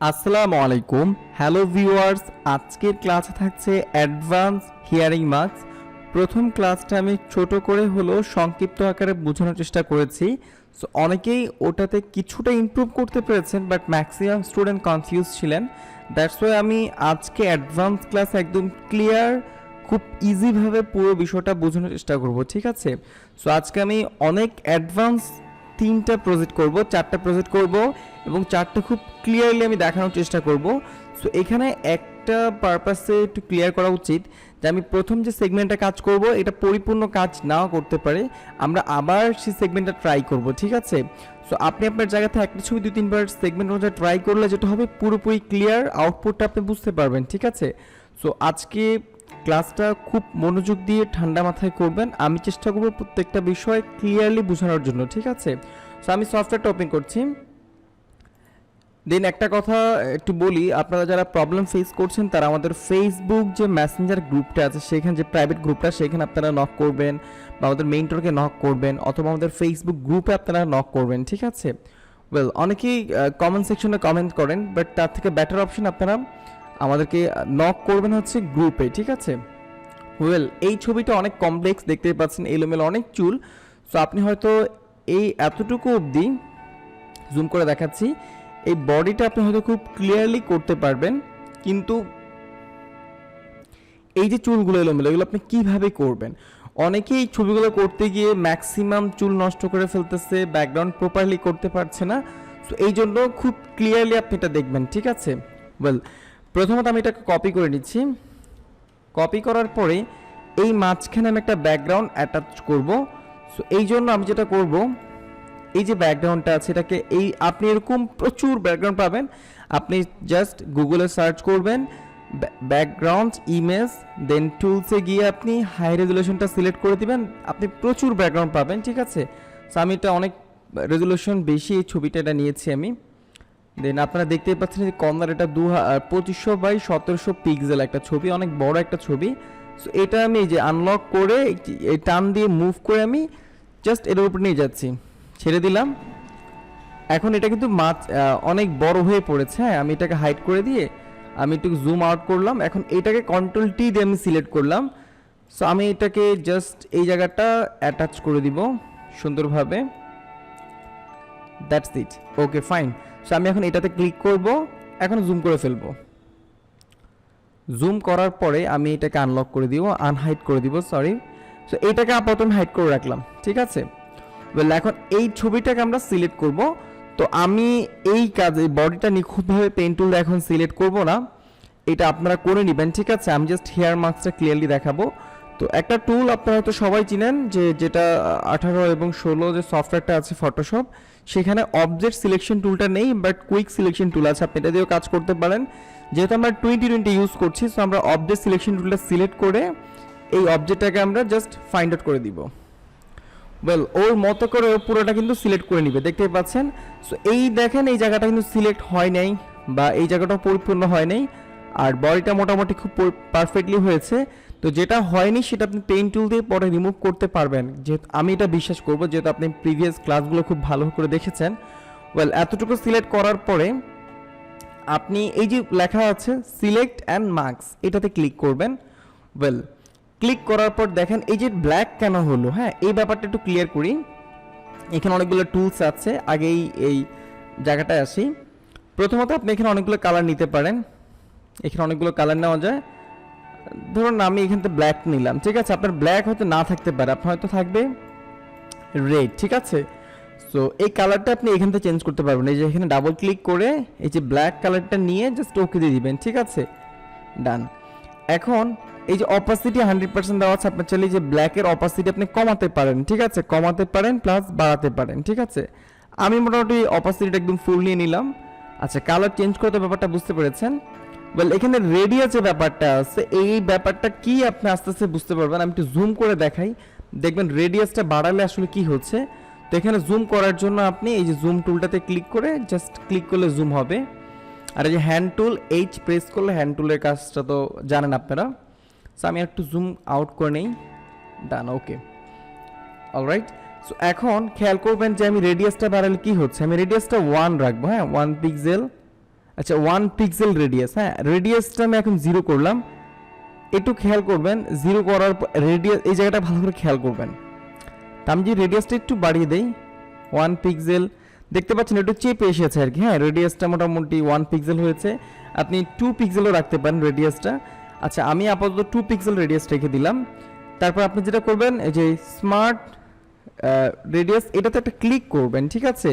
আসসালামু আলাইকুম। Hello viewers, আজকের ক্লাসে থাকছে অ্যাডভান্স হিয়ারিং মার্কস। প্রথম ক্লাসটা আমি ছোট করে হলেও সংক্ষিপ্ত আকারে বোঝানোর চেষ্টা করেছি। সো অনেকেই ওটাতে কিছুটা ইমপ্রুভ করতে পেরেছেন, বাট ম্যাক্সিমাম স্টুডেন্ট কনফিউজ ছিলেন। দ্যাটস ওয়াই আমি আজকে অ্যাডভান্স ক্লাস একদম ক্লিয়ার, খুব ইজিভাবে পুরো বিষয়টা বোঝানোর চেষ্টা করব, ঠিক আছে? সো আজকে আমি অনেক অ্যাডভান্স 3টা প্রজেক্ট করব, 4টা প্রজেক্ট করব এবং 4টা খুব ক্লিয়ারলি আমি দেখানোর চেষ্টা করব। সো এখানে একটা পারপাসে একটু ক্লিয়ার করা উচিত যে আমি প্রথম যে সেগমেন্টটা কাজ করব এটা পরিপূর্ণ কাজ নাও করতে পারে, আমরা আবার সেই সেগমেন্টটা ট্রাই করব, ঠিক আছে? সো আপনি আপনার জায়গাতে একটা ছবি 2-3 বার সেগমেন্ট অনুযায়ী ট্রাই করলে যেটা হবে পুরোপুরি ক্লিয়ার আউটপুটটা আপনি বুঝতে পারবেন, ঠিক আছে? সো আজকে ক্লাসটা খুব মনোযোগ দিয়ে ঠান্ডা মাথায় করবেন। আমি চেষ্টা করব প্রত্যেকটা বিষয় ক্লিয়ারলি বোঝানোর জন্য, ঠিক আছে? সো আমি সফটওয়্যারটা ওপেন করছি। দেন একটা কথা একটু বলি, আপনারা যারা প্রবলেম ফেস করছেন তারা আমাদের ফেসবুক যে মেসেঞ্জার গ্রুপটা আছে, সেখানে যে প্রাইভেট গ্রুপটা, সেখানে আপনারা নক করবেন বা আমাদের মেইনটরকে নক করবেন, অথবা আমাদের ফেসবুক গ্রুপে আপনারা নক করবেন, ঠিক আছে? ওয়েল, অনেকেই কমেন্ট সেকশনে কমেন্ট করেন, বাট তার থেকে বেটার অপশন আপনারা আমাদেরকে নক করবেন হচ্ছে গ্রুপে, ঠিক আছে? ওয়েল, এই ছবিটা অনেক কমপ্লেক্স, দেখতেই পাচ্ছেন এলোমেলো অনেক চুল। সো আপনি হয়তো এই এতটুকু অবধি জুম করে দেখাচ্ছি, এই বডিটা আপনি হয়তো খুব ক্লিয়ারলি করতে পারবেন, কিন্তু এই যে চুলগুলো এলোমেলো, এগুলো আপনি কিভাবে করবেন? অনেকেই ছবিগুলো করতে গিয়ে ম্যাক্সিমাম চুল নষ্ট করে ফেলতেছে, ব্যাকগ্রাউন্ড প্রপারলি করতে পারছে না। সো এই জন্য খুব ক্লিয়ারলি আপনি এটা দেখবেন, ঠিক আছে? ওয়েল, প্রথমত আমি এটাকে কপি করে নিচ্ছি। কপি করার পরে এই মাঝখানে আমি একটা ব্যাকগ্রাউন্ড অ্যাটাচ করব। সো এই জন্য আমি যেটা করব, এই যে ব্যাকগ্রাউন্ডটা আছে এটাকে, এই আপনি এরকম প্রচুর ব্যাকগ্রাউন্ড পাবেন। আপনি জাস্ট গুগলে সার্চ করবেন ব্যাকগ্রাউন্ড ইমেজ, দেন টুলসে গিয়ে আপনি হাই রেজুলেশনটা সিলেক্ট করে দিবেন, আপনি প্রচুর ব্যাকগ্রাউন্ড পাবেন, ঠিক আছে? সো আমি এটা অনেক রেজুলেশন বেশি এই ছবিটা এটা নিয়েছি আমি। দেন আপনারা দেখতেই পাচ্ছেন যে কর্নার, এটা 2500 বাই 1700 পিক্সেল একটা ছবি, অনেক বড় একটা ছবি। সো এটা আমি এই যে আনলক করে এই টান দিয়ে মুভ করে আমি জাস্ট এর উপর নিয়ে যাচ্ছি, ছেড়ে দিলাম। এখন এটা কিন্তু অনেক বড় হয়ে পড়েছে। হ্যাঁ, আমি এটাকে হাইড করে দিয়ে আমি একটু জুম আউট করলাম। এখন এটাকে কন্ট্রোল টি দিয়ে আমি সিলেক্ট করলাম। সো আমি এটাকে জাস্ট এই জায়গাটা অ্যাটাচ করে দিব সুন্দরভাবে। That's it, okay fine. So আমি এখন এটাতে ক্লিক করব, এখন জুম করে ফেলবো। জুম করার পরে আমি এটাকে আনলক করে দিব, আনহাইড করে দিব, সরি। সো এটাকে আপাতত আমি হাইড করে রাখলাম, ঠিক আছে? ওয়েল, এখন এই ছবিটাকে আমরা সিলেক্ট করব। তো আমি এই কাজে বডিটা নিখুঁতভাবে পেন টুল এখন সিলেক্ট করব না, এটা আপনারা করে নেবেন, ঠিক আছে? আমি জাস্ট হেয়ার মার্কসটা ক্লিয়ারলি দেখাবো। তো একটা টুল আপনারা হয়তো সবাই চিনেন, যেটা 18 এবং 16 যে সফটওয়্যারটা আছে ফটোশপ, সেখানে অবজেক্ট সিলেকশন টুলটা নেই, বাট কুইক সিলেকশন টুল আছে, আপনি এটা দিয়েও কাজ করতে পারেন। যেহেতু আমরা 2020 ইউজ করছি, সো আমরা অবজেক্ট সিলেকশন টুলটা সিলেক্ট করে এই অবজেক্টটাকে আমরা জাস্ট ফাইন্ড আউট করে দিব। ওয়েল, ওর মতো করে ও পুরোটা কিন্তু সিলেক্ট করে নিবে, দেখতেই পাচ্ছেন। সো এই দেখেন এই জায়গাটা কিন্তু সিলেক্ট হয় নাই, বা এই জায়গাটা পরিপূর্ণ হয় নাই, আর বডিটা মোটামুটি খুব পারফেক্টলি হয়েছে। তো যেটা হয়নি সেটা আপনি পেইন্ট টুল দিয়ে পরে রিমুভ করতে পারবেন, যেহেতু আমি এটা বিশ্বাস করব, যেহেতু আপনি প্রিভিয়াস ক্লাসগুলো খুব ভালো করে দেখেছেন। ওয়েল, এতটুকু সিলেক্ট করার পরে আপনি এই যে লেখা আছে সিলেক্ট অ্যান্ড মার্কস, এটাতে ক্লিক করবেন। ওয়েল, ক্লিক করার পর দেখেন এই যে ব্ল্যাক কেন হলো, হ্যাঁ এই ব্যাপারটা একটু ক্লিয়ার করি। এখানে অনেকগুলো টুলস আছে, আগেই এই জায়গাটায় আসি। প্রথমত আপনি এখানে অনেকগুলো কালার নিতে পারেন, এখানে অনেকগুলো কালার নেওয়া যায়। ধরুন আমি এখান থেকে ব্ল্যাক নিলাম, ঠিক আছে? আপনার ব্ল্যাক হয়তো না থাকতে পারে, আপনার হয়তো থাকবে রেড, ঠিক আছে? সো এই কালারটা আপনি এখান থেকে চেঞ্জ করতে পারবেন। এই যে এখানে ডাবল ক্লিক করে এই যে ব্ল্যাক কালারটা নিয়ে জাস্ট ওকে দিয়ে দিবেন, ঠিক আছে? ডান। এখন এই যে অপাসিটি 100% দেওয়া আছে, আপনার চাইলে যে ব্ল্যাকের অপাসিটি আপনি কমাতে পারেন, ঠিক আছে? কমাতে পারেন প্লাস বাড়াতে পারেন, ঠিক আছে? আমি মোটামুটি অপাসিটিটা একদম ফুল নিয়ে নিলাম। আচ্ছা, কালার চেঞ্জ করতে ব্যাপারটা বুঝতে পেরেছেন। ওয়েল, এখানে রেডিয়াস যে ব্যাপারটা আছে, এই ব্যাপারটা কি আপনি আস্তে আস্তে বুঝতে পারবেন। আমি একটু জুম করে দেখাই, দেখবেন রেডিয়াসটা বাড়ালে আসলে কি হচ্ছে। তো এখানে জুম করার জন্য আপনি এই যে জুম টুলটাতে ক্লিক করে জাস্ট ক্লিক করলে জুম হবে। আর এই যে হ্যান্ড টুল, এইচ প্রেস করলে হ্যান্ড টুলের কাজটা তো জানেন আপনারা। সো আমি একটু জুম আউট করে নেই, ডান, ওকে, অলরাইট। সো এখন খেয়াল করবেন যে আমি রেডিয়াসটা বাড়ালে কি হচ্ছে, আমি রেডিয়াসটা 1 রাখবো, হ্যাঁ 1 পিক্সেল। আচ্ছা 1 পিক্সেল রেডিয়াস, হ্যাঁ রেডিয়াসটা আমি এখন 0 করলাম। একটু খেয়াল করবেন 0 করার পর রেডিয়াস এই জায়গাটা ভালো করে খেয়াল করবেন। তা আমি যে রেডিয়াসটা একটু বাড়িয়ে দেই 1 পিক্সেল, দেখতে পাচ্ছেন একটু চেপে এসেছে আর কি। হ্যাঁ রেডিয়াসটা মোটামুটি 1 পিক্সেল হয়েছে, আপনি 2 পিক্সেলও রাখতে পারেন রেডিয়াসটা। আচ্ছা আমি আপাতত 2 পিক্সেল রেডিয়াস রেখে দিলাম। তারপর আপনি যেটা করবেন এই যে স্মার্ট রেডিয়াস, এটাতে একটা ক্লিক করবেন, ঠিক আছে,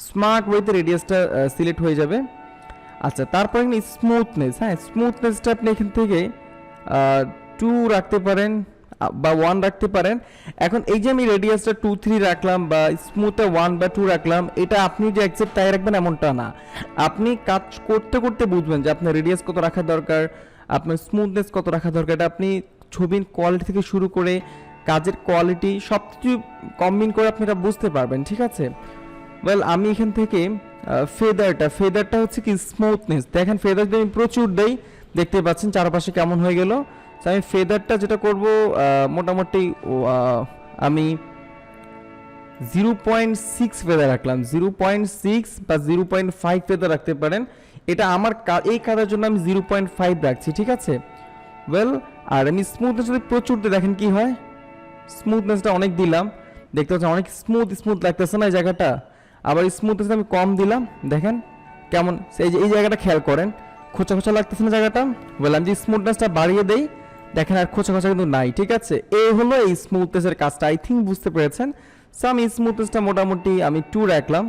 স্মার্ট ওয়েতে রেডিয়াসটা সিলেক্ট হয়ে যাবে। আচ্ছা তারপরে স্মুথনেস, হ্যাঁ স্মুথনেসটা আপনি এখান থেকে 2 রাখতে পারেন বা 1 রাখতে পারেন। এখন এই যে আমি রেডিয়াসটা 2 3 রাখলাম বা স্মুথে 1 বা 2 রাখলাম, এটা আপনি যে অ্যাকসেপ্ট তাই রাখবেন এমনটা না। আপনি কাজ করতে করতে বুঝবেন যে আপনার রেডিয়াস কত রাখা দরকার, আপনার স্মুথনেস কত রাখা দরকার। এটা আপনি ছবির কোয়ালিটি থেকে শুরু করে কাজের কোয়ালিটি সব কিছু কম্বিন করে আপনি এটা বুঝতে পারবেন, ঠিক আছে। ওয়েল আমি এখান থেকে ফেদারটা হচ্ছে কি স্মুথনেস, দেখেন ফেদার যদি আমি প্রচুর দেই দেখতে পাচ্ছেন চারপাশে কেমন হয়ে গেল। আমি ফেদারটা যেটা করব মোটামুটি আমি 0.6 ফেদার রাখলাম, 0.6 বা 0.5 ফেদার রাখতে পারেন। এটা আমার এই কাজের জন্য আমি 0.5 রাখছি, ঠিক আছে। ওয়েল আর আমি স্মুথনেস যদি প্রচুর দিয়ে দেখেন কি হয়, স্মুথনেসটা অনেক দিলাম, দেখতে পাচ্ছেন অনেক স্মুথ লাগতেছে না এই জায়গাটা। আবার স্মুথনেস আমি কম দিলাম, দেখেন কেমন এই জায়গাটা খেয়াল করেন, খোঁচা খোঁচা লাগতেছে না জায়গাটা। বললাম যে স্মুথনেসটা বাড়িয়ে দেই, দেখেন আর খোঁচা খোঁচা কিন্তু নাই, ঠিক আছে। এই হলো এই স্মুথনেসের কাজটা, আই থিঙ্ক বুঝতে পেরেছেন। সো আমি স্মুথনেসটা মোটামুটি আমি 2 রাখলাম,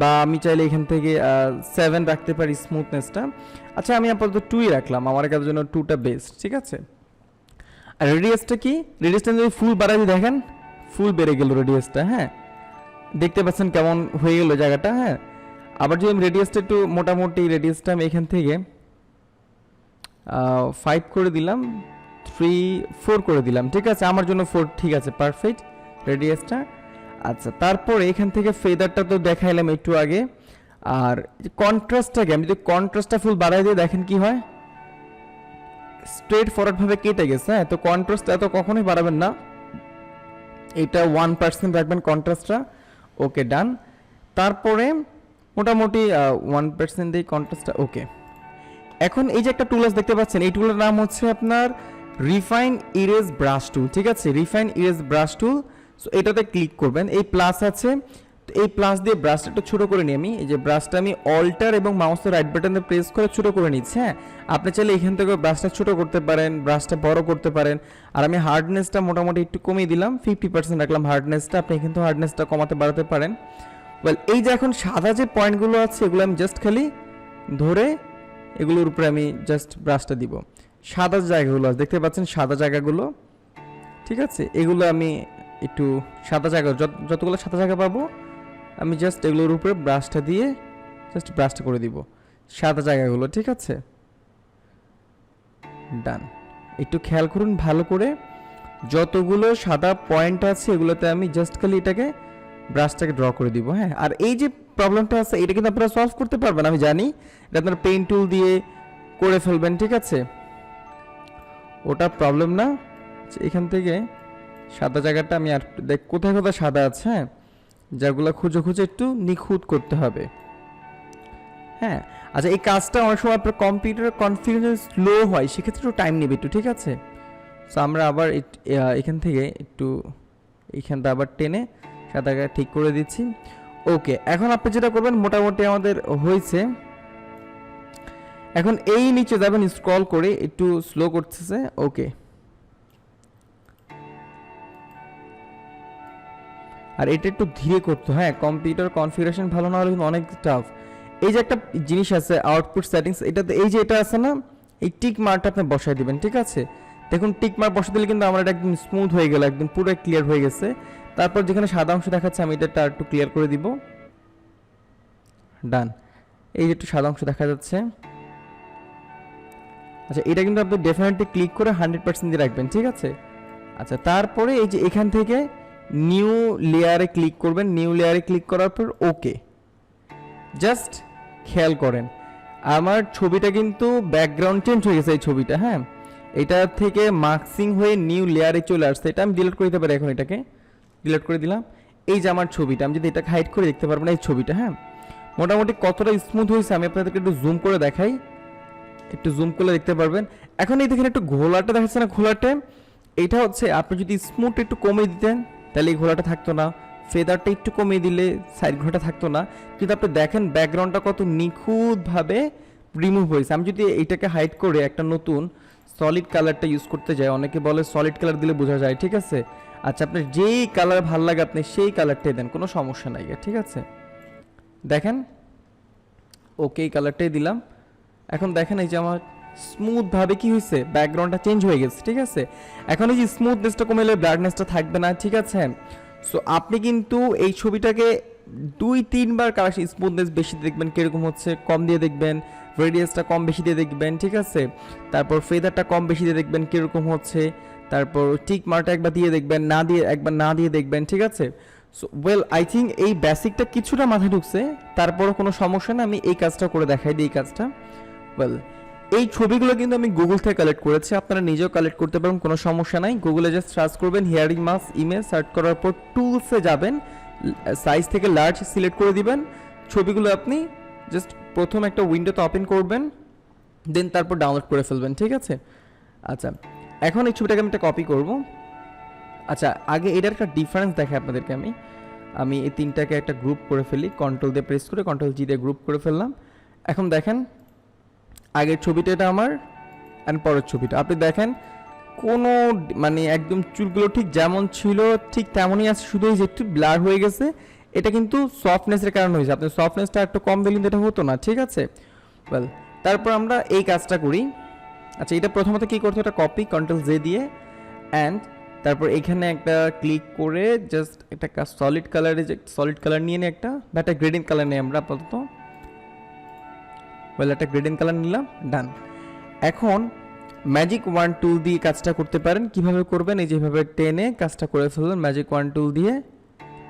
বা আমি চাইলে এখান থেকে 7 রাখতে পারি স্মুথনেসটা। আচ্ছা আমি আপাতত 2ই রাখলাম, আমার কাজের জন্য 2টা বেস্ট, ঠিক আছে। আর রেডিয়াসটা কি, রেডিয়াসটা যদি ফুল বাড়াই দেখেন ফুল বেড়ে গেল রেডিয়াসটা, হ্যাঁ দেখতে পাচ্ছেন কেমন হয়ে গেল জায়গাটা। হ্যাঁ আবার যদি আমি রেডিয়াসটা একটু মোটামুটি রেডিয়াসটা আমি এখান থেকে 5 করে দিলাম, 4 করে দিলাম, ঠিক আছে, আমার জন্য 4 ঠিক আছে, পারফেক্ট রেডিয়াসটা। আচ্ছা তারপরে এখান থেকে ফেদারটা তো দেখাইলাম একটু আগে। আর কন্ট্রাস্টটাকে আমি যদি কন্ট্রাস্টটা ফুল বাড়াই দিয়ে দেখেন কি হয়, স্ট্রেট ফরওয়ার্ডভাবে কেটে গেছে। হ্যাঁ তো কন্ট্রাস্ট এত কখনোই বাড়াবেন না, এটা 1% রাখবেন কন্ট্রাস্টটা। ওকে ডান। তারপরে মোটামুটি 1% দিয়ে কন্ট্রাস্টটা ওকে। এখন এই যে একটা টুল আছে দেখতে পাচ্ছেন, এই টুলের নাম হচ্ছে আপনার রিফাইন ইরেজ ব্রাশ টুল, ঠিক আছে, রিফাইন ইরেজ ব্রাশ টুল। সো এটাতে ক্লিক করবেন, এই প্লাস আছে, তো এই প্লাস দিয়ে ব্রাশটা একটু ছোটো করে নিই আমি। এই যে ব্রাশটা আমি অল্টার এবং মাউসের রাইট বাটনে প্রেস করে ছোটো করে নিচ্ছি। হ্যাঁ আপনি চাইলে এখান থেকে ব্রাশটা ছোটো করতে পারেন, ব্রাশটা বড় করতে পারেন। আর আমি হার্ডনেসটা মোটামুটি একটু কমিয়ে দিলাম, 50% রাখলাম হার্ডনেসটা, আপনি কিন্তু হার্ডনেসটা কমাতে বাড়াতে পারেন। ওয়েল এই যে এখন সাদা যে পয়েন্টগুলো আছে এগুলো আমি জাস্ট খালি ধরে এগুলোর উপরে আমি জাস্ট ব্রাশটা দিব। সাদা জায়গাগুলো আছে দেখতে পাচ্ছেন, সাদা জায়গাগুলো, ঠিক আছে, এগুলো আমি একটু সাদা জায়গা যতগুলো সাদা জায়গা পাবো আমি জাস্ট এগুলোর উপরে ব্রাশটা দিয়ে জাস্ট ব্রাশটা করে দিব সাদা জায়গাগুলো, ঠিক আছে, ডান। একটু খেয়াল করুন ভালো করে, যতগুলো সাদা পয়েন্ট আছে এগুলোতে আমি জাস্ট খালি এটাকে ব্রাশটাকে ড্র করে দিব। হ্যাঁ আর এই যে প্রবলেমটা আছে এটা কিন্তু আপনারা সলভ করতে পারবেন, আমি জানি, এটা আপনারা পেইন্ট টুল দিয়ে করে ফেলবেন, ঠিক আছে, ওটা প্রবলেম না। এখান থেকে সাদা জায়গাটা আমি আর দেখ কোথায় কোথায় সাদা আছে, হ্যাঁ যেগুলো খুঁজে খুঁজে একটু নিখুঁত করতে হবে। হ্যাঁ আচ্ছা এই কাজটা অনেক সময় আপনার কম্পিউটারের কনফিগারেশন স্লো হয়, সেক্ষেত্রে একটু টাইম নেবে একটু, ঠিক আছে। সো আমরা আবার এখান থেকে একটু এইখানটা আবার টেনে সাদা ঠিক করে দিচ্ছি। ওকে এখন আপনি যেটা করবেন মোটামুটি আমাদের হয়েছে। এখন এই নিচে যাবেন স্ক্রল করে, একটু স্লো করতেছে, ওকে। আর এটা একটু ধীরে করতে, হ্যাঁ কম্পিউটার কনফিগারেশন ভালো না হলে কিন্তু অনেক টাফ। এই যে একটা জিনিস আছে আউটপুট সেটিংস, এটাতে এই যে এটা আছে না, এই টিক মার্কটা আপনি বসাই দিবেন, ঠিক আছে। দেখুন টিক মার্ক বসে দিলে কিন্তু আমার এটা একদম স্মুথ হয়ে গেল, একদম পুরো ক্লিয়ার হয়ে গেছে। তারপর যেখানে সাদা অংশ দেখাচ্ছে আমি এটা একটু ক্লিয়ার করে দিব, ডান। এই যে একটু সাদা অংশ দেখা যাচ্ছে। আচ্ছা এটা কিন্তু আপনি ডেফিনেটলি ক্লিক করে 100% দিয়ে রাখবেন, ঠিক আছে। আচ্ছা তারপরে এই যে এখান থেকে নিউ লেয়ারে ক্লিক করবেন, নিউ লেয়ারে ক্লিক করার পর ওকে। জাস্ট খেয়াল করেন আমার ছবিটা কিন্তু ব্যাকগ্রাউন্ড চেঞ্জ হয়ে গেছে, এই ছবিটা, হ্যাঁ এটা থেকে মার্কসিং হয়ে নিউ লেয়ারে চলে আসছে। এটা আমি ডিলিট করে দিতে পারি, এখন এটাকে ডিলিট করে দিলাম। এই যে আমার ছবিটা, আমি যদি এটাকে হাইড করে দেখতে পারবো না এই ছবিটা, হ্যাঁ মোটামুটি কতটা স্মুথ হয়েছে আমি আপনাদেরকে একটু জুম করে দেখাই, একটু জুম করলে দেখতে পারবেন। এখন এই দেখেন একটু ঘোলাটা দেখাচ্ছে না, ঘোলাটে এইটা হচ্ছে আপনি যদি স্মুথ একটু কমিয়ে দিতেন তাহলে এই ঘোলাটা থাকতো না, ফেদারটা একটু কমিয়ে দিলে সাইড ঘোলাটা থাকতো না। কিন্তু আপনি দেখেন ব্যাকগ্রাউন্ডটা কত নিখুঁতভাবে রিমুভ হয়েছে। আমি যদি এইটাকে হাইড করে একটা নতুন সলিড কালারটা ইউজ করতে যাই, অনেকে বলে সলিড কালার দিলে বোঝা যায়, ঠিক আছে। আচ্ছা আপনার যেই কালার ভালো লাগে আপনি সেই কালারটাই দেন, কোনো সমস্যা নাই, ঠিক আছে। দেখেন ওকে এই কালারটাই দিলাম। এখন দেখেন এই যে আমার স্মুথভাবে কি হয়েছে, ব্যাকগ্রাউন্ডটা চেঞ্জ হয়ে গেছে, ঠিক আছে। এখন এই যে স্মুথনেসটা কমে ব্রাইটনেসটা থাকবে না, ঠিক আছে। সো আপনি কিন্তু এই ছবিটাকে 2-3 বার কালার স্মুথনেস বেশি দেখবেন কিরকম হচ্ছে, কম দিয়ে দেখবেন, রেডিয়াসটা কম বেশি দিয়ে দেখবেন, ঠিক আছে। তারপর ফেদারটা কম বেশি দিয়ে দেখবেন কিরকম হচ্ছে, তারপর টিক মার্কটা একবার দিয়ে দেখবেন, একবার না দিয়ে দেখবেন, ঠিক আছে। সো ওয়েল আই থিঙ্ক এই বেসিকটা কিছুটা মাথায় ঢুকছে, তারপরও কোনো সমস্যা না, আমি এই কাজটা করে দেখাই দিই। এই কাজটা ওয়েল এই ছবিগুলো কিন্তু আমি গুগল থেকে কালেক্ট করেছি, আপনারা নিজেও কালেক্ট করতে পারেন, কোনো সমস্যা নাই। গুগলে জাস্ট সার্চ করবেন হিয়ারিং মাস্ক ইমেজ, সার্চ করার পর টুলসে যাবেন, সাইজ থেকে লার্জ সিলেক্ট করে দিবেন। ছবিগুলো আপনি জাস্ট প্রথম একটা উইন্ডোতে ওপেন করবেন, দেন তারপর ডাউনলোড করে ফেলবেন, ঠিক আছে। আচ্ছা এখন এই ছবিটাকে আমি একটা কপি করব। আচ্ছা আগে এটার একটা ডিফারেন্স দেখাই আপনাদেরকে। আমি এই তিনটাকে একটা গ্রুপ করে ফেলি, কন্ট্রোল দিয়ে প্রেস করে কন্ট্রোল জি দিয়ে গ্রুপ করে ফেললাম। এখন দেখেন আগের ছবিটা এটা আমার, অ্যান্ড পরের ছবিটা আপনি দেখেন কোনো মানে একদম চুলগুলো ঠিক যেমন ছিল ঠিক তেমনই আছে, শুধু যে একটু ব্লার হয়ে গেছে। এটা কিন্তু সফটনেসের কারণে হয়েছে, আপনি সফটনেসটা একটু কম দিলে কিন্তু এটা হতো না, ঠিক আছে। ওয়েল তারপর আমরা এই কাজটা করি। আচ্ছা এটা প্রথমত কী করতে, এটা কপি কন্ট্রোল জে দিয়ে, অ্যান্ড তারপর এখানে একটা ক্লিক করে জাস্ট একটা সলিড কালারে, যে সলিড কালার নিয়ে নিয়ে একটা গ্রেডিং কালার নিয়ে আমরা আপাতত, ওয়েল একটা গ্রেডিং কালার নিলাম, ডান। এখন ম্যাজিক ওয়ান টুল দিয়ে কাজটা করতে পারেন। কিভাবে করবেন, এই যেভাবে টেনে কাজটা করে ফেলবেন ম্যাজিক ওয়ান টুল দিয়ে,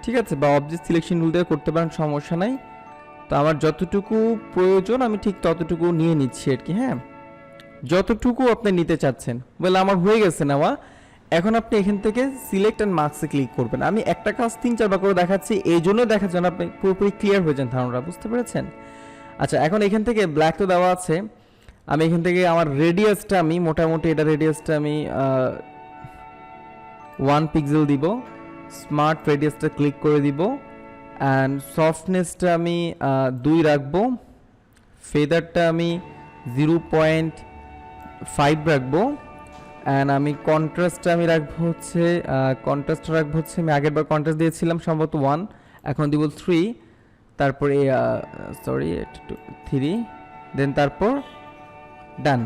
ঠিক আছে, বা অবজেক্ট সিলেকশন টুল দিয়ে করতে পারেন, সমস্যা নাই। তো আমার যতটুকু প্রয়োজন আমি ঠিক ততটুকু নিয়ে নিচ্ছি আর কি, হ্যাঁ, যতটুকু আপনি নিতে চাচ্ছেন। বলে আমার হয়ে গেছে নেওয়া। এখন আপনি এখান থেকে সিলেক্ট অ্যান্ড মার্কসে ক্লিক করবেন। আমি একটা কাজ 3-4 বার করে দেখাচ্ছি, এই জন্য দেখার জন্য আপনি পুরোপুরি ক্লিয়ার হয়ে যান, ধারণা বুঝতে পেরেছেন। আচ্ছা এখন এখান থেকে ব্ল্যাক তো দেওয়া আছে, আমি এখান থেকে আমার রেডিয়াসটা আমি মোটামুটি এটা রেডিয়াসটা আমি 1 পিক্সেল দিব, স্মার্ট রেডিয়াসটা ক্লিক করে দিব, অ্যান্ড সফটনেসটা আমি 2 রাখবো, ফেদারটা আমি 0.5 রাখবো, অ্যান্ড আমি কন্ট্রাস্টটা আমি রাখবো হচ্ছে আমি আগের বার কন্ট্রাস্ট দিয়েছিলাম সম্ভবত 1, এখন দিব 3, তারপরে 3, দেন তারপর ডান।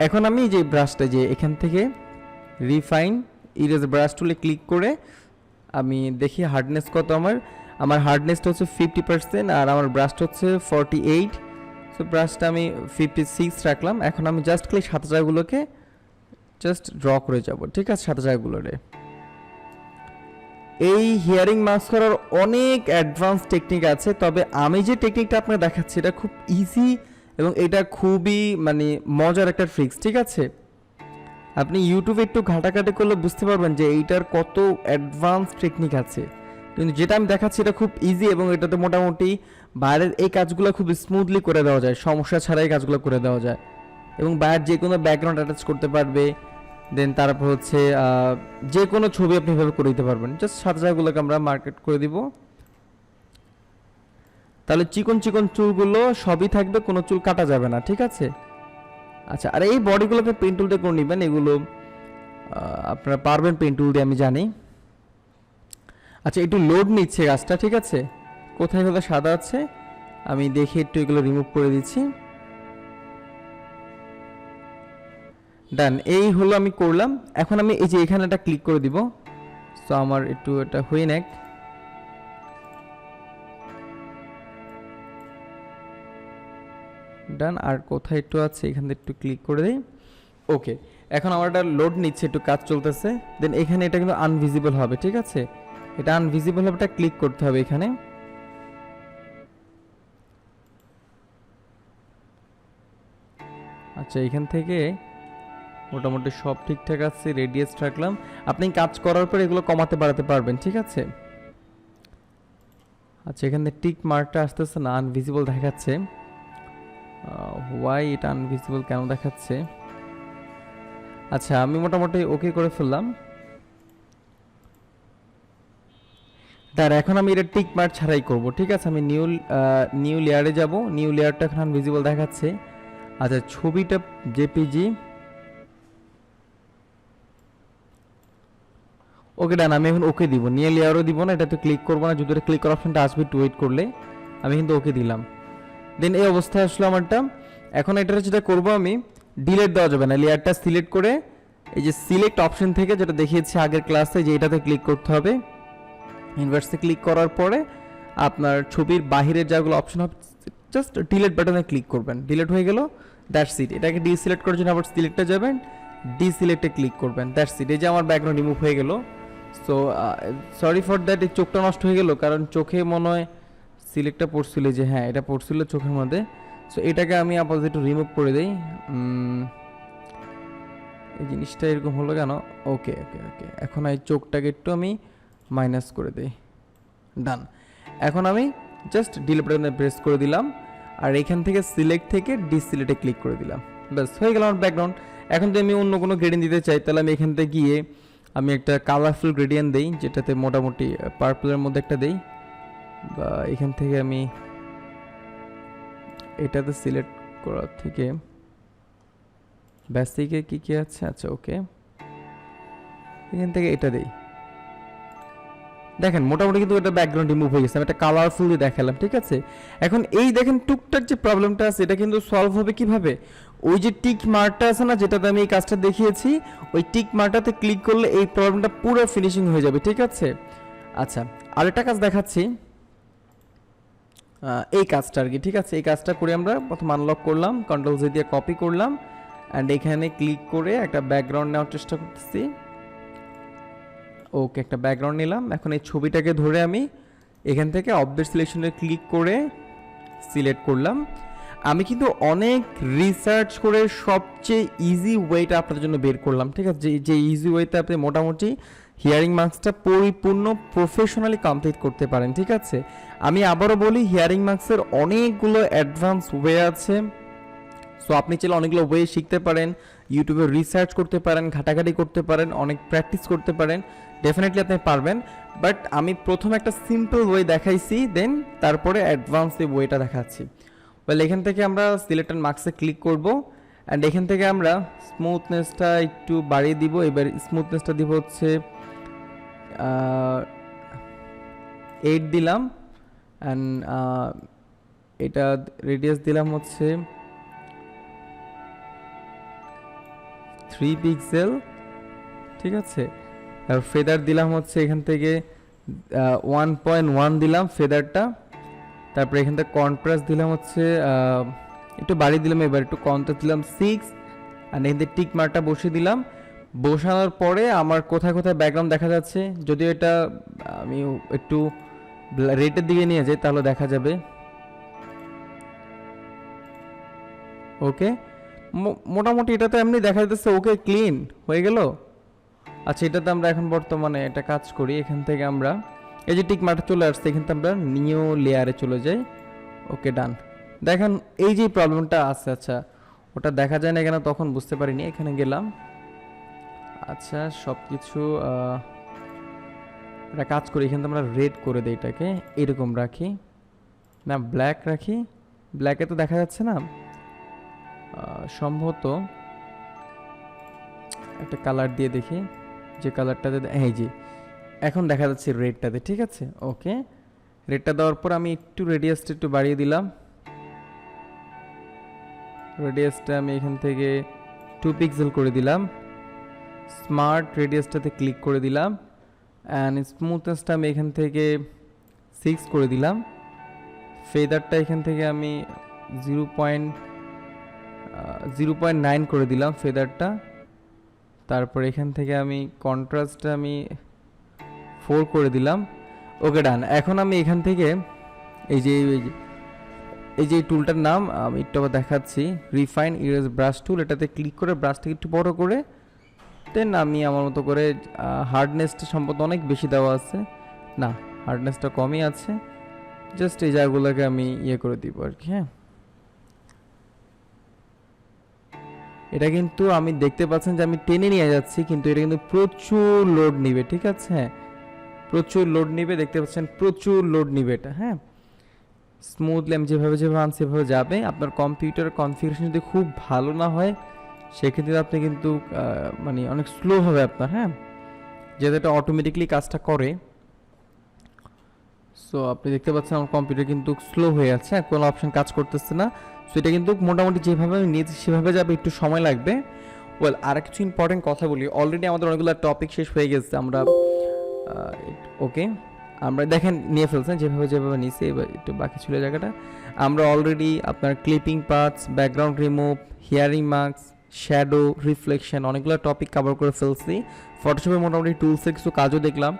এখন আমি যে ব্রাশটা যে এখান থেকে রিফাইন ইরেজ ব্রাশ টুলে ক্লিক করে আমি দেখি হার্ডনেস কত, আমার হার্ডনেসটা হচ্ছে 50% আর আমার ব্রাশটা হচ্ছে 48, সো ব্রাশটা আমি 56 রাখলাম। এখন আমি জাস্ট খালি সাদা জায়গাগুলোকে জাস্ট ড্র করে যাব, ঠিক আছে, সাদা জায়গাগুলোরে। এই হিয়ারিং মাস্ক করার অনেক অ্যাডভান্স টেকনিক আছে, তবে আমি যে টেকনিকটা আপনাকে দেখাচ্ছি এটা খুব ইজি এবং এটা খুবই মানে মজার একটা ট্রিক্স, ঠিক আছে। আপনি ইউটিউবে একটু ঘাটাঘাটি করলে বুঝতে পারবেন যে এইটার কত অ্যাডভান্স টেকনিক আছে, কিন্তু যেটা আমি দেখাচ্ছি এটা খুব ইজি এবং এটাতে মোটামুটি বাইরের এই কাজগুলো খুব স্মুথলি করে দেওয়া যায়, সমস্যা ছাড়াই কাজগুলো করে দেওয়া যায় এবং বাইরের যে কোনো ব্যাকগ্রাউন্ড অ্যাটাচ করতে পারবে, দেন তারপর হচ্ছে যে কোনো ছবি আপনি এভাবে করে দিতে পারবেন। জাস্ট সাদা জায়গাগুলোকে আমরা মার্কেট করে দিব, তাহলে চিকন চিকন চুলগুলো সবই থাকবে, কোনো চুল কাটা যাবে না, ঠিক আছে। আচ্ছা আর এই বডিগুলোকে পেন টুল দিয়ে করে নেবেন, এগুলো আপনারা পারবেন পেন টুল দিয়ে আমি জানি। আচ্ছা একটু লোড নিচ্ছে গাছটা, ঠিক আছে, কোথায় কোথায় সাদা আছে আমি দেখি একটু এগুলো রিমুভ করে দিচ্ছি, ডান। এই হলো আমি করলাম। এখন আমি এই যে এখানে একটা ক্লিক করে দিব, সো আমার একটু এটা হয়ে নেক, ডান। আর কোথায় একটু আছে এখানে একটু ক্লিক করে দিই, ওকে। এখন আমার এটা লোড নিচ্ছে, একটু কাজ চলতেছে, দেন এখানে এটা কিন্তু আনভিজিবল হবে, ঠিক আছে, এটা আনভিজিবল হবে, এটা ক্লিক করতে হবে এখানে। আচ্ছা এখান থেকে মোটামুটি সব ঠিকঠাক আছে, রেডিয়াস রাখলাম। আপনি কাজ করার পর এগুলো কমাতে বাড়াতে পারবেন, ঠিক আছে। আচ্ছা, এখানে টিক মার্কটা আসতেছে না, আনভিজিবল দেখাচ্ছে। ওয়াই এটা আনভিজিবল কেন দেখাচ্ছে? আচ্ছা, আমি মোটামুটি ওকে করে ফেললাম। তার এখন আমি এটা টিক মার্ক ছাড়াই করব, ঠিক আছে? আমি নিউ লেয়ারে যাব, নিউ লেয়ারটা এখন ভিজিবল দেখাচ্ছে। আচ্ছা, ছবিটা জেপিজি, ওকে ডান। আমি এখন ওকে দিব, নিউ লেয়ারও দিব না, এটাতে ক্লিক করবো না, যদি এটা ক্লিক করার অপশনটা আসবে একটু ওয়েট করলে। আমি কিন্তু ওকে দিলাম, দেন এই অবস্থায় আসলো আমারটা। এখন এটা যেটা করব, আমি ডিলেট দেওয়া যাবে না, লেয়ারটা সিলেক্ট করে এই যে সিলেক্ট অপশন থেকে যেটা দেখিয়েছি আগের ক্লাসে, যে এটাতে ক্লিক করতে হবে। ইনভার্সে ক্লিক করার পরে আপনার ছবির বাহিরের যেগুলো অপশন হবে জাস্ট ডিলিট বাটনে ক্লিক করবেন, ডিলিট হয়ে গেল, দ্যাটস ইট। এটাকে ডিসিলেক্ট করার জন্য আবার সিলেক্টে যাবেন, ডিসিলেক্টে ক্লিক করবেন, দ্যাটস ইট। এই যে আমার ব্যাকগ্রাউন্ড রিমুভ হয়ে গেল। সো সরি ফর দ্যাট, এই চোখটা নষ্ট হয়ে গেল, কারণ চোখে মনে হয় সিলেক্টটা পড়ছিল, যে হ্যাঁ এটা পড়ছিল চোখের মধ্যে। সো এটাকে আমি আপাতত একটু রিমুভ করে দিই। এই জিনিসটা এরকম হলো কেন? ওকে ওকে ওকে, এখন এই চোখটাকে একটু আমি মাইনাস করে দিই, ডান। এখন আমি জাস্ট ডিলিট বাটনে প্রেস করে দিলাম, আর এখান থেকে সিলেক্ট থেকে ডিসিলেক্টে ক্লিক করে দিলাম, ব্যাস হয়ে গেল আমার ব্যাকগ্রাউন্ড। এখন যদি আমি অন্য কোনো গ্রেডিয়েন্ট দিতে চাই, তাহলে আমি এখান থেকে গিয়ে আমি একটা কালারফুল গ্রেডিয়েন্ট দিই, যেটাতে মোটামুটি পার্পলের মধ্যে একটা দেই, বা এখান থেকে আমি এটাতে সিলেক্ট করার থেকে বেসিকে কী কী আছে, আচ্ছা ওকে, এখান থেকে এটা দেই। দেখেন মোটামুটি কিন্তু এটা ব্যাকগ্রাউন্ড রিমুভ হয়ে গেছে, আমি এটা কালারফুলি দেখালাম, ঠিক আছে? এখন এই দেখেন টুকটাক যে প্রবলেমটা আছে, এটা কিন্তু সলভ হবে কিভাবে? ওই যে টিক মার্কটা আছে না, যেটাতে আমি এই কাজটা দেখিয়েছি, ওই টিক মার্কটাতে ক্লিক করলে এই প্রবলেমটা পুরো ফিনিশিং হয়ে যাবে, ঠিক আছে? আচ্ছা, আরেকটা কাজ দেখাচ্ছি, এই কাজটা আর কি, ঠিক আছে? এই কাজটা করে আমরা প্রথম আনলক করলাম, কন্ট্রোল জে দিয়ে কপি করলাম, অ্যান্ড এখানে ক্লিক করে একটা ব্যাকগ্রাউন্ড নেওয়ার চেষ্টা করতেছি। ওকে, একটা ব্যাকগ্রাউন্ড নিলাম। এখন এই ছবিটাকে ধরে আমি এখান থেকে অবজেক্ট সিলেকশনে ক্লিক করে সিলেক্ট করলাম। আমি কিন্তু অনেক রিসার্চ করে সবচেয়ে ইজি ওয়েটা আপনাদের জন্য বের করলাম, ঠিক আছে? যে ইজি ওয়েতে আপনি মোটামুটি হিয়ারিং মার্কসটা পরিপূর্ণ প্রফেশনালি কমপ্লিট করতে পারেন, ঠিক আছে? আমি আবারও বলি, হিয়ারিং মার্কসের অনেকগুলো অ্যাডভান্স ওয়ে আছে। সো আপনি চাইলে অনেকগুলো ওয়ে শিখতে পারেন, ইউটিউবে রিসার্চ করতে পারেন, ঘাটাঘাটি করতে পারেন, অনেক প্র্যাকটিস করতে পারেন, ডেফিনেটলি আপনি পারবেন। বাট আমি প্রথমে একটা সিম্পল ওয়ে দেখাইছি, দেন তারপরে অ্যাডভান্স এই ওয়েটা দেখাচ্ছি। ওয়েল, এখান থেকে আমরা সিলেক্ট অ্যান্ড মার্কসে ক্লিক করব, অ্যান্ড এখান থেকে আমরা স্মুথনেসটা একটু বাড়িয়ে দিব। এবার স্মুথনেসটা দিব হচ্ছে 8 দিলাম, অ্যান্ড এটা রেডিয়াস দিলাম হচ্ছে 3 পিক্সেল, ঠিক আছে? আর ফেদার দিলাম হচ্ছে এখান থেকে 1.1 দিলাম ফেদারটা। তারপরে এখান থেকে কন্ট্রাস্ট দিলাম হচ্ছে একটু বাড়িয়ে দিলাম, এবার একটু কন্ট্রাস্ট দিলাম 6, আর এখান থেকে টিক মার্কটা বসিয়ে দিলাম। বসানোর পরে আমার কোথায় কোথায় ব্যাকগ্রাউন্ড দেখা যাচ্ছে, যদিও এটা আমি একটু রেটের দিকে নিয়ে যাই তাহলে দেখা যাবে। ওকে, মোটামুটি এটাতে এমনি দেখা যাচ্ছে ওকে, ক্লিন হয়ে গেল। আচ্ছা, এটাতে আমরা এখন বর্তমানে একটা কাজ করি, এখান থেকে আমরা এই যে টিক মার্কটা চলে আসছে, এখান থেকে আমরা নিউ লেয়ারে চলে যাই। ওকে, ডান। দেখেন এই যে প্রবলেমটা আছে, আচ্ছা ওটা দেখা যায় না কেন তখন বুঝতে পারিনি, এখানে গেলাম। আচ্ছা, সব কিছু একটা কাজ করি, এখান থেকে আমরা রেড করে দিই, এটাকে এরকম রাখি না, ব্ল্যাক রাখি। ব্ল্যাকে তো দেখা যাচ্ছে না, সম্ভবত একটা কালার দিয়ে দেখি, যে কালারটাতে এই যে এখন দেখা যাচ্ছে রেডটাতে, ঠিক আছে? ওকে, রেডটা দেওয়ার পর আমি একটু রেডিয়াসটা একটু বাড়িয়ে দিলাম। রেডিয়াসটা আমি এখান থেকে 2 পিক্সেল করে দিলাম। স্মার্ট রেডিয়াসটাতে ক্লিক করে দিলাম, অ্যান্ড স্মুথনেসটা আমি এখান থেকে 6 করে দিলাম। ফেদারটা এখান থেকে আমি 0.9 করে দিলাম ফেদারটা। তারপর এখান থেকে আমি কন্ট্রাস্টটা আমি 4 করে দিলাম। ওকে, ডান। এখন আমি এখান থেকে এই যে টুলটার নাম আমি একটু আবার দেখাচ্ছি, রিফাইন ইরেজ ব্রাশ টুল, এটাতে ক্লিক করে ব্রাশটাকে একটু বড় করে দেন আমি আমার মতো করে হার্ডনেসটা সম্ভবত অনেক বেশি দেওয়া আছে, না হার্ডনেসটা কমই আছে, জাস্ট এই জায়গাগুলোকে আমি ইয়ে করে দিব আর কি। হ্যাঁ, এটা কিন্তু আমি দেখতে পাচ্ছেন যে আমি টেনে নিয়ে যাচ্ছি, কিন্তু এটা কিন্তু প্রচুর লোড নিবে। ঠিক আছে, হ্যাঁ প্রচুর লোড নিবে, দেখতে পাচ্ছেন প্রচুর লোড নিবে এটা। হ্যাঁ, স্মুথলি আমি যেভাবে যেভাবে আনছি সেভাবে যাবে। আপনার কম্পিউটারের কনফিগারেশন যদি খুব ভালো না হয় সেক্ষেত্রে আপনি কিন্তু মানে অনেক স্লো হবে আপনার। হ্যাঁ, যেহেতু এটা অটোমেটিকলি কাজটা করে। সো আপনি দেখতে পাচ্ছেন আমার কম্পিউটার কিন্তু স্লো হয়ে আছে, কোনো অপশন কাজ করতেছে না। সো এটা কিন্তু মোটামুটি যেভাবে আমি নিয়েছি সেভাবে যাবে, একটু সময় লাগবে। ওয়েল, আর কিছু ইম্পর্টেন্ট কথা বলি। অলরেডি আমাদের অনেকগুলো টপিক শেষ হয়ে গেছে। আমরা ওকে, আমরা দেখেন নিয়ে ফেলছেন যেভাবে যেভাবে নিয়েছি। এবার একটু বাকি ছিল জায়গাটা। আমরা অলরেডি আপনার clipping parts, background remove, hearing marks, shadow, reflection অনেকগুলো টপিক কভার করে ফেলছি। ফটোশপের মোটামুটি টুলসের কিছু কাজও দেখলাম।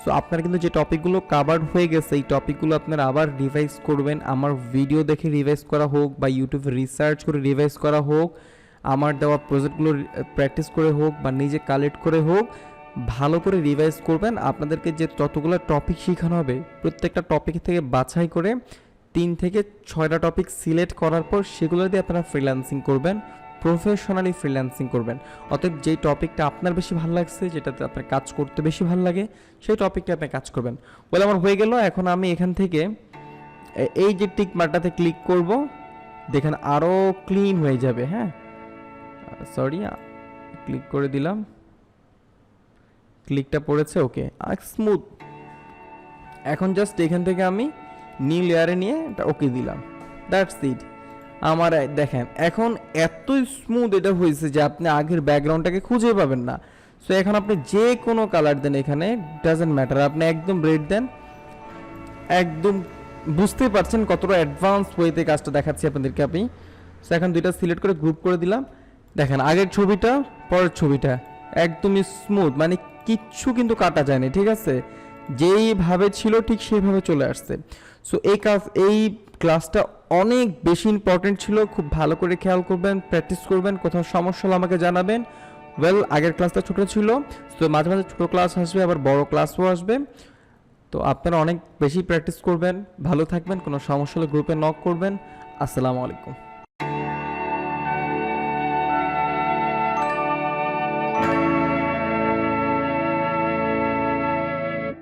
সো আপনার কিন্তু যে টপিকগুলো কাভার হয়ে গেছে এই টপিকগুলো আপনারা আবার রিভাইজ করবেন। আমার ভিডিও দেখে রিভাইজ করা হোক বা ইউটিউবে রিসার্চ করে রিভাইজ করা হোক, আমার দেওয়া প্রজেক্টগুলো প্র্যাকটিস করে হোক বা নিজে কালেক্ট করে হোক, ভালো করে রিভাইজ করবেন। আপনাদেরকে যে ততগুলো টপিক শেখানো হবে প্রত্যেকটা টপিক থেকে বাছাই করে 3 থেকে 6টা টপিক সিলেক্ট করার পর সেগুলো দিয়ে আপনারা ফ্রিল্যান্সিং করবেন, প্রফেশনালি ফ্রিল্যান্সিং করবেন। অতএব যেই টপিকটা আপনার বেশি ভালো লাগছে, যেটাতে আপনার কাজ করতে বেশি ভালো লাগে, সেই টপিকটা আপনি কাজ করবেন। বলে আমার হয়ে গেল। এখন আমি এখান থেকে এই যে টিক মার্কটাতে ক্লিক করব, দেখেন আরও ক্লিন হয়ে যাবে। হ্যাঁ, সরি, ক্লিক করে দিলাম, ক্লিকটা পড়েছে, ওকে, আর স্মুথ। এখন জাস্ট এখান থেকে আমি নিউ লেয়ারে নিয়ে এটা ওকে দিলাম, দ্যাটস ইট। আমার দেখেন এখন এত স্মুথ এটা হয়েছে যে আপনি আগের ব্যাকগ্রাউন্ডটাকে খুঁজে পাবেন না। সো এখন আপনি যে কোনো কালার দেন, এখানে ডাজেন্ট ম্যাটার, আপনি একদম রেড দেন, একদম বুঝতেই পারছেন কতটা অ্যাডভান্স ওয়েতে কাজটা দেখাচ্ছি আপনাদেরকে আমি। সো এখন দুইটা সিলেক্ট করে গ্রুপ করে দিলাম। দেখেন আগের ছবিটা পরের ছবিটা একদমই স্মুথ, মানে কিচ্ছু কিন্তু কাটা যায়নি। ঠিক আছে, যেইভাবে ছিল ঠিক সেইভাবে চলে আসছে। সো এই ক্লাসটা অনেক বেশি ইম্পর্টেন্ট ছিল, খুব ভালো করে খেয়াল করবেন, প্র্যাকটিস করবেন। কোথাও সমস্যা হলে আমাকে জানাবেন। ওয়েল, আগের ক্লাসটা ছোট ছিল, তো মাঝে মাঝে ছোটো ক্লাস আসবে, আবার বড় ক্লাসও আসবে। তো আপনারা অনেক বেশি প্র্যাকটিস করবেন, ভালো থাকবেন। কোনো সমস্যা হলে গ্রুপে নক করবেন। আসসালামু আলাইকুম।